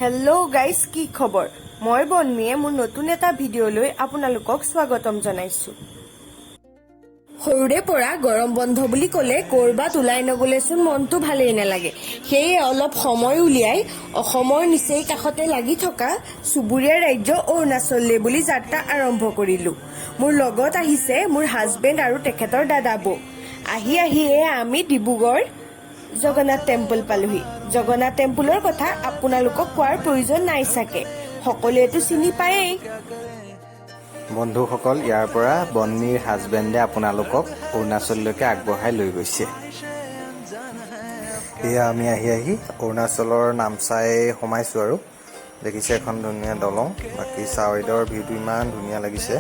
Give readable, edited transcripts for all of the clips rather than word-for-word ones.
Hello' guys, কি খবৰ? মই বন্মীয়ে মোৰ নতুন এটা ভিডিঅ'লৈ আপোনালোকক স্বাগতম জনাইছোঁ। সৰুৰে পৰা গৰম বন্ধ বুলি ক'লে ক'ৰবাত ওলাই নগ'লেচোন মনটো ভালেই নালাগে। সেয়ে অলপ সময় উলিয়াই অসমৰ নিচেই কাষতে লাগি থকা চুবুৰীয়া ৰাজ্য অৰুণাচললৈ বুলি যাত্ৰা আৰম্ভ কৰিলোঁ। মোৰ লগত আহিছে মোৰ হাজবেণ্ড আৰু তেখেতৰ দাদা বৌ। আহিয়ে আমি ডিব্ৰুগড় জগন্নাথ টেম্পল পালোহি। জগন্নাথ টেম্পলৰ কথা আপোনালোকক কোৱাৰ প্ৰয়োজন নাই চাগে, সকলোৱেতো চিনি পায়েই। বন্ধুসকল, ইয়াৰ পৰা বন্মীৰ হাজবেণ্ডে আপোনালোকক অৰুণাচললৈকে আগবঢ়াই লৈ গৈছে। এয়া আমি আহি অৰুণাচলৰ নামচাই সোমাইছোঁ আৰু দেখিছে এখন ধুনীয়া দলং। বাকী চাৱৈদৰ ভিউটো ইমান ধুনীয়া লাগিছে।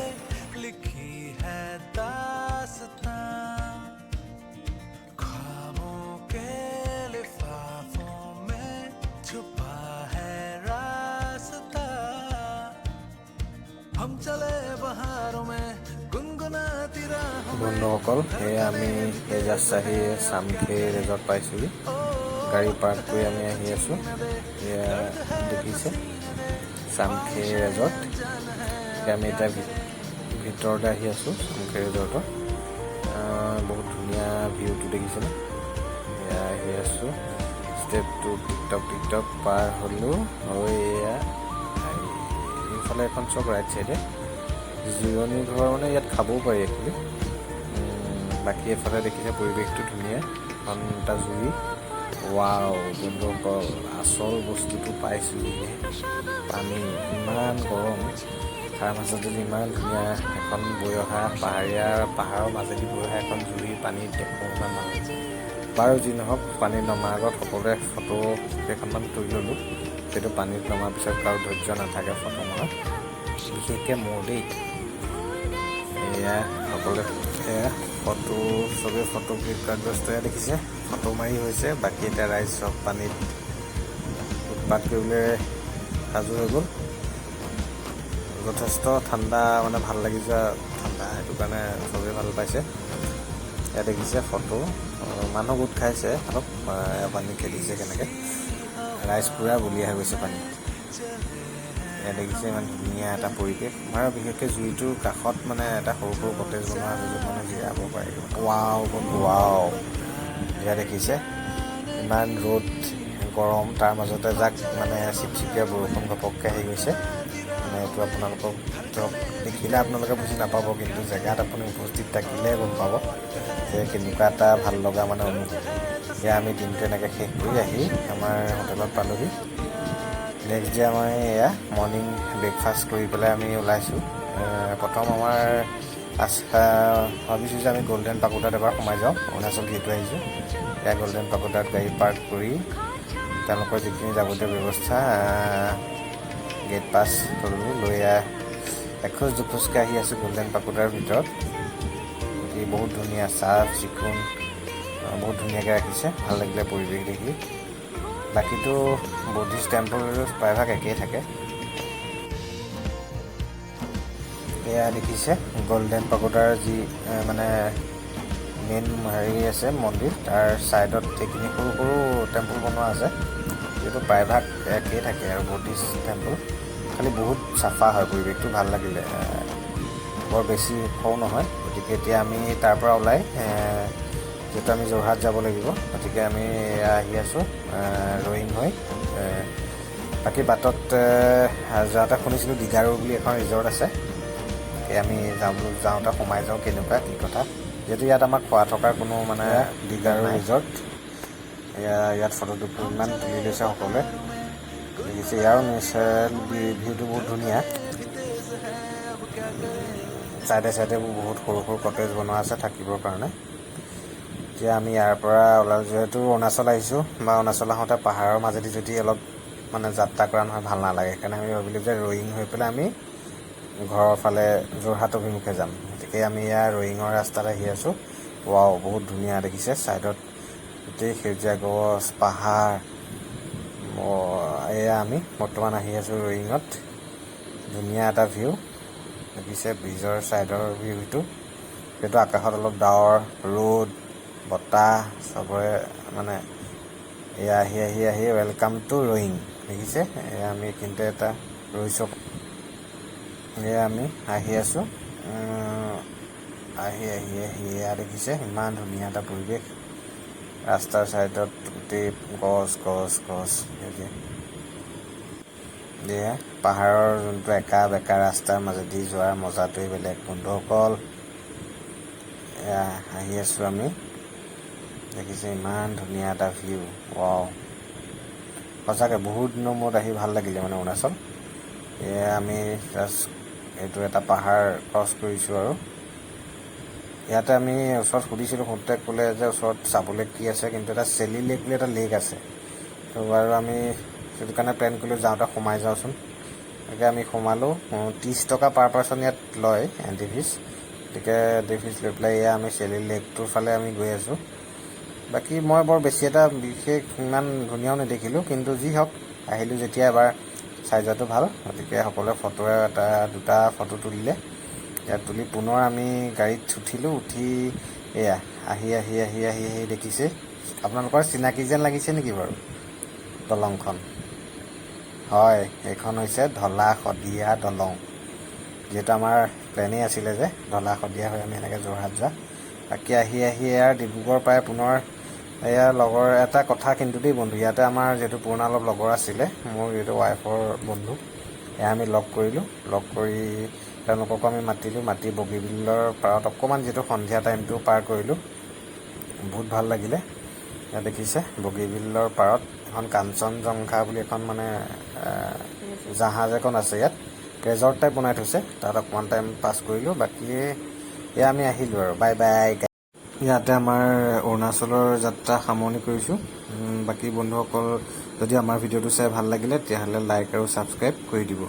বন্ধুসকল, সেয়া আমি ৰাজশ্বাহী চামখে ৰেজৰ্ট পাইছোঁহি। গাড়ী পাৰ্ক কৰি আমি আহি আছোঁ। এয়া দেখিছে চামখে ৰেজৰ্ট। আমি এতিয়া ভিতৰতে আহি আছোঁ চামখে ৰেজৰ্টৰ। বহুত ধুনীয়া ভিউটো দেখিছেনে? এয়া আহি আছোঁ। ষ্টেপটো টিকটক পাৰ হ'লোঁ হৈ এয়া এইফালে এখন চক ৰাইট চাইডে জিৰণি ঘৰ, মানে ইয়াত খাবও পাৰি একচুৱেলি। বাকী এফালে দেখিছে পৰিৱেশটো ধুনীয়া, এখন এটা জুৰি। ৱাও বন্ধুসকল, আচল বস্তুটো পাইছোঁ। পানী ইমান গৰম, তাৰ মাজত যদি ইমান ধুনীয়া এখন বৈ অহা পাহাৰৰ মাজেদি বৈ অহা এখন জুৰি পানীত দেখোঁ ইমান ভাল। বাৰু যি নহওক, পানীত নমাৰ আগত সকলোৱে ফটো কেইখনমান তুলি ল'লোঁ। সেইটো পানীত নমাৰ পিছত কাৰো ধৈৰ্য নাথাকে ফটো মৰা, বিশেষকৈ মোৰ দেই। এয়া সকলোৱে চবেই ফটো ক্লিক কৰাত ব্যস্ত। দেখিছে ফটো মাৰি হৈছে। বাকী এতিয়া ৰাইজ চব পানীত উৎপাত কৰিবলৈ সাজু হৈ গ'ল। যথেষ্ট ঠাণ্ডা, মানে ভাল লাগি যোৱা ঠাণ্ডা, সেইটো কাৰণে চবেই ভাল পাইছে। ইয়াত দেখিছে ফটো মানুহ গোট খাইছে, অলপ পানী খেলিছে কেনেকৈ। ৰাইজ পূৰা বলিয়া হৈ গৈছে পানী। ইয়াত দেখিছে ইমান ধুনীয়া এটা পৰিৱেশ। আৰু বিশেষকৈ জুইটোৰ কাষত মানে এটা সৰু কটেজ বনোৱা আছে, য'ত মানে জিৰাব পাৰি। ৱাও ইয়াত দেখিছে ইমান ৰ'দ গৰম, তাৰ মাজতে যাক মানে চিপচিপীয়া বৰষুণ ঘপককৈ আহি গৈছে। মানে এইটো আপোনালোকক দেখিলে আপোনালোকে বুজি নাপাব, কিন্তু জেগাত আপুনি উপস্থিত থাকিলে গম পাব যে কেনেকুৱা এটা ভাল লগা মানে অনুভৱ। এয়া আমি দিনটো এনেকৈ শেষ কৰি আহি আমাৰ হোটেলত পালোঁহি। নেক্সট ডে আমাৰ এয়া মৰ্ণিং ব্ৰেকফাষ্ট কৰি পেলাই আমি ওলাইছোঁ। প্ৰথম আমাৰ ভাবিছোঁ যে আমি গল্ডেন পাগোডাত এবাৰ সোমাই যাওঁ। অৰুণাচল যিহেতু আহিছোঁ, এয়া গল্ডেন পাগোডাত গাড়ী পাৰ্ক কৰি তেওঁলোকৰ যিখিনি যাৱতীয় ব্যৱস্থা, গেট পাছ ল'লোঁ, লৈ এখোজ দুখোজকৈ আহি আছোঁ গল্ডেন পাগোডাৰ ভিতৰত। বহুত ধুনীয়া, চাফ চিকুণ, বহুত ধুনীয়াকৈ ৰাখিছে। ভাল লাগিলে পৰিৱেশ দেখি। বাকীটো বুদ্ধিষ্ট টেম্পল প্ৰায়ভাগ একেই থাকে। এয়া দেখিছে গল্ডেন পাগোডাৰ যি মানে মেইন আছে মন্দিৰ, তাৰ ছাইডত এইখিনি সৰু সৰু টেম্পল বনোৱা আছে, যিহেতু প্ৰায়ভাগ একেই থাকে আৰু বুদ্ধিষ্ট টেম্পল। খালি বহুত চাফা হয়, পৰিৱেশটো ভাল লাগিলে। বৰ বেছি ওখও নহয়। গতিকে এতিয়া আমি তাৰ পৰা ওলাই, যিহেতু আমি যোৰহাট যাব লাগিব, গতিকে আমি আহি আছোঁ ৰয়িং হৈ। বাকী বাটত যাওঁতে শুনিছিলোঁ দিগাৰু বুলি এখন ৰিজৰ্ট আছে। আমি যাওঁতে সোমাই যাওঁ কেনেকুৱা কি কথা, যিহেতু ইয়াত আমাৰ খোৱা থকাৰ কোনো মানে দিগাৰু ৰিজৰ্ট। ইয়াত ফটো ইমান তুলি লৈছে সকলোৱে। দেখিছে ইয়াৰো নেচাৰেল ভিউটো বহুত ধুনীয়া। চাইডে বহুত সৰু সৰু কটেজ বনোৱা আছে থাকিবৰ কাৰণে। এতিয়া আমি ইয়াৰ পৰা ওলালোঁ, যিহেতু অৰুণাচল আহিছোঁ, বা অৰুণাচল আহোঁতে পাহাৰৰ মাজেদি যদি অলপ মানে যাত্ৰা কৰা নহয় ভাল নালাগে। সেইকাৰণে আমি ভাবিলোঁ যে ৰয়িং হৈ পেলাই আমি ঘৰৰ ফালে যোৰহাট অভিমুখে যাম। গতিকে আমি ইয়াৰ ৰয়িঙৰ ৰাস্তাত আহি আছোঁ। ৱাও বহুত ধুনীয়া দেখিছে, ছাইডত গোটেই সেউজীয়া গছ, পাহাৰ। এয়া আমি বৰ্তমান আহি আছোঁ ৰয়িঙত। ধুনীয়া এটা ভিউ দেখিছে, ব্ৰিজৰ ছাইডৰ ভিউটো। সেইটো আকাশত অলপ ডাৱৰ, ৰ'দ, বতাহ চবৰে মানে এয়া আহি ৱেলকাম টু ৰয়িং। দেখিছে আমি কিন্তু এটা ৰৈছোঁ আমি আহি আছোঁ আহি এয়া দেখিছে ইমান ধুনীয়া এটা পৰিৱেশ ৰাস্তাৰ ছাইডত গোটেই গছ এয়া পাহাৰৰ যোনটো একা বেকা ৰাস্তাৰ মাজেদি যোৱাৰ মজাটোৱেই বেলেগ বন্ধুসকল এয়া আহি আছোঁ আমি দেখিছে ইমান ধুনীয়া এটা ভিউ ৱাও সঁচাকৈ বহুত দিনৰ মূৰত আহি ভাল লাগিলে মানে অৰুণাচল এয়া আমি জাষ্ট এইটো এটা পাহাৰ ক্ৰছ কৰিছোঁ আৰু ইয়াতে আমি ওচৰত সুধিছিলোঁ সুধোতে ক'লে যে ওচৰত চাবলৈ কি আছে কিন্তু এটা চেলি লেক বুলি এটা লেক আছে তো বাৰু আমি সেইটো কাৰণে প্লেন কৰিলোঁ যাওঁতে সোমাই যাওঁচোন গতিকে আমি সোমালোঁ 30 টকা পাৰ পাৰ্চন ইয়াত লয় এণ্ট্ৰি ফিজ গতিকে এণ্ট্ৰি ফিজ লৈ পেলাই এয়া আমি চেলি লেকটোৰ ফালে আমি গৈ আছোঁ বাকী মই বৰ বেছি এটা বিশেষ ইমান ধুনীয়াও নেদেখিলোঁ কিন্তু যি হওক আহিলোঁ যেতিয়া এবাৰ চাই যোৱাটো ভাল গতিকে সকলোৱে দুটা ফটো তুলিলে ইয়াত তুলি পুনৰ আমি গাড়ীত উঠিলোঁ উঠি এয়া আহি দেখিছে আপোনালোকৰ চিনাকি যেন লাগিছে নেকি বাৰু দলংখন হয় এইখন হৈছে ঢলা শদিয়া দলং যিহেতু আমাৰ প্লেনেই আছিলে যে ঢলা শদিয়া হৈ আমি এনেকৈ যোৰহাট যোৱা বাকী আহি ইয়াৰ ডিব্ৰুগড় পাই পুনৰ এয়া লগৰ এটা কথা কিন্তু দেই বন্ধু ইয়াতে আমাৰ যিহেতু পুৰণা অলপ লগৰ আছিলে মোৰ যিহেতু ৱাইফৰ বন্ধু এয়া আমি লগ কৰিলোঁ লগ কৰি তেওঁলোককো আমি মাতি বগীবিলৰ পাৰত অকণমান যিহেতু সন্ধিয়া টাইমটো পাৰ কৰিলোঁ বহুত ভাল লাগিলে ইয়াত দেখিছে বগীবিলৰ পাৰত এখন কাঞ্চনজংঘা বুলি এখন মানে জাহাজ এখন আছে ইয়াত ৰেজৰ্ট টাইপ বনাই থৈছে তাত অকণমান টাইম পাছ কৰিলোঁ বাকী এয়া আমি আহিলোঁ আৰু বাই বাই ইয়াতে আমাৰ অৰুণাচলৰ যাত্ৰা সামৰণি কৰিছোঁ বাকী বন্ধুসকল যদি আমাৰ ভিডিঅ'টো চাই ভাল লাগিলে তেতিয়াহ'লে লাইক আৰু ছাবস্ক্ৰাইব কৰি দিব